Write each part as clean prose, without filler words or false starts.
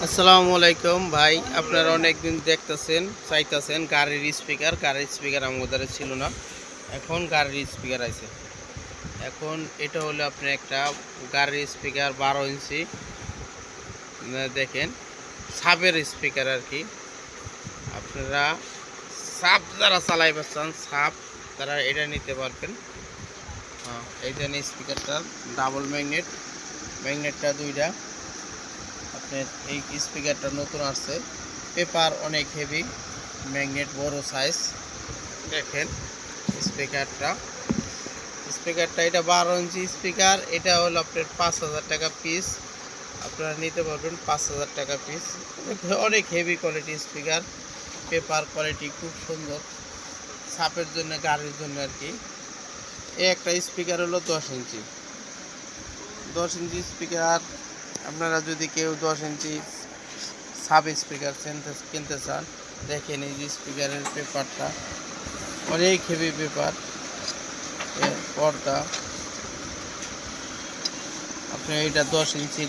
আসসালামু আলাইকুম ভাই, আপনারা অনেকদিন দেখতেছেন চাইতেছেন গাড়ির স্পিকার আমাদের ছিল না। এখন গাড়ির স্পিকার আছে। এখন এটা হলো আপনার একটা গাড়ির স্পিকার 12 ইঞ্চি। দেখেন সাবের স্পিকার আর কি। আপনারা সাপ যারা চালাইতে চান সাপ তারা এটা নিতে পারবেন। এই যে স্পিকারটা ডাবল ম্যাগনেটটা দুইটা। আপনার এই স্পিকারটা নতুন আসছে, পেপার অনেক হেভি, ম্যাগনেট বড় সাইজ। দেখেন স্পিকারটা এটা 12 ইঞ্চি স্পিকার। এটা হলো আপনার 5,000 টাকা পিস। আপনারা নিতে পারবেন 5,000 টাকা পিস। অনেক heavy quality speaker, paper quality খুব সুন্দর, সাপের জন্য গাড়ির জন্য আর কি। এই একটা স্পিকার হলো 10 ইঞ্চি স্পিকার। আপনারা যদি কেউ 10 ইঞ্চি সাব স্পিকার কিনতে চান, দেখেন এই যে স্পিকারের পেপারটা অনেক হেভি পেপার। পর্দা আপনার এটা 10 ইঞ্চি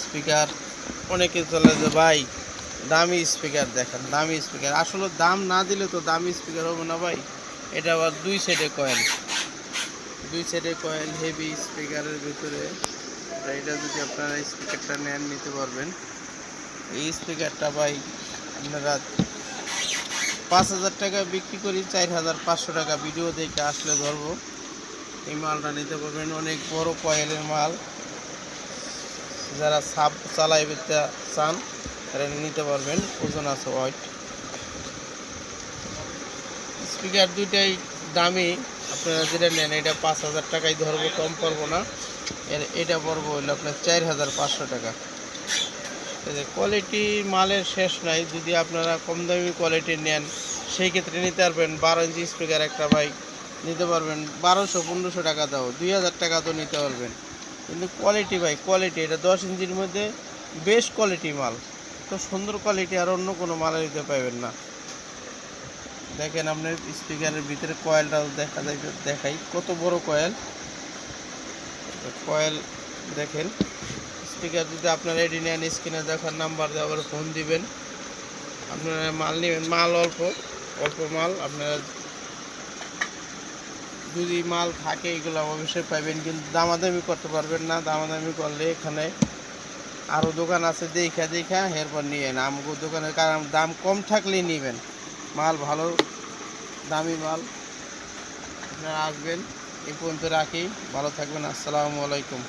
স্পিকার। অনেকে চলে যে ভাই দামি স্পিকার দেখান, দামি স্পিকার আসলে দাম না দিলে তো দামি স্পিকার হবে না ভাই। এটা আবার দুই সাইডে কয়েল হেভি স্পিকারের ভিতরে। এটা যদি আপনারা স্পিকারটা নেন নিতে পারবেন। এই স্পিকারটা ভাই আপনারা 5,000 টাকা বিক্রি করি, 4,500 টাকা ভিডিও দেখে আসলে ধরবো। এই মালটা নিতে পারবেন, অনেক বড় কয়েলের মাল। যারা সাব চালাইতে চান তারা নিতে পারবেন, ওজন আছে ওয়াইট। স্পিকার দুইটাই দামি, আপনারা যেটা নেন এটা 5,000 টাকায় ধরবো, কম পড়বো না। এটা পড়বো হইলো আপনার 4,500 টাকা। কোয়ালিটি মালের শেষ নাই। যদি আপনারা কম দামি কোয়ালিটি নেন সেই ক্ষেত্রে নিতে পারবেন 12 ইঞ্চি স্পিকার একটা বাইক নিতে পারবেন 1,200-1,500 টাকা দাও, 2,000 টাকা তো নিতে পারবেন। কিন্তু কোয়ালিটি ভাই কোয়ালিটি, এটা 10 ইঞ্চির মধ্যে বেশ কোয়ালিটি মাল। তো সুন্দর কোয়ালিটি আর অন্য কোনো মালে দিতে পারবেন না। দেখেন আপনার স্পিকারের ভিতরে কয়েলটাও দেখাই কত বড় কয়েল দেখেন। স্পিকার যদি আপনারা এডি নেন, স্ক্রিনে দেখার নাম্বার দিয়ে আবার ফোন দিবেন। আপনারা মাল নেবেন, মাল অল্প মাল। আপনারা যদি মাল থাকে এগুলো অবশ্যই পাবেন, কিন্তু দামাদামি করতে পারবেন না। দামাদামি করলে এখানে আরও দোকান আছে, দেখা এরপর নিয়েন। আমাকে দোকানের কারণ দাম কম থাকলেই নেবেন, মাল ভালো দামি মাল। আপনারা আসবেন। এই পর্যন্ত রাখি, ভালো থাকবেন। আসসালামু আলাইকুম।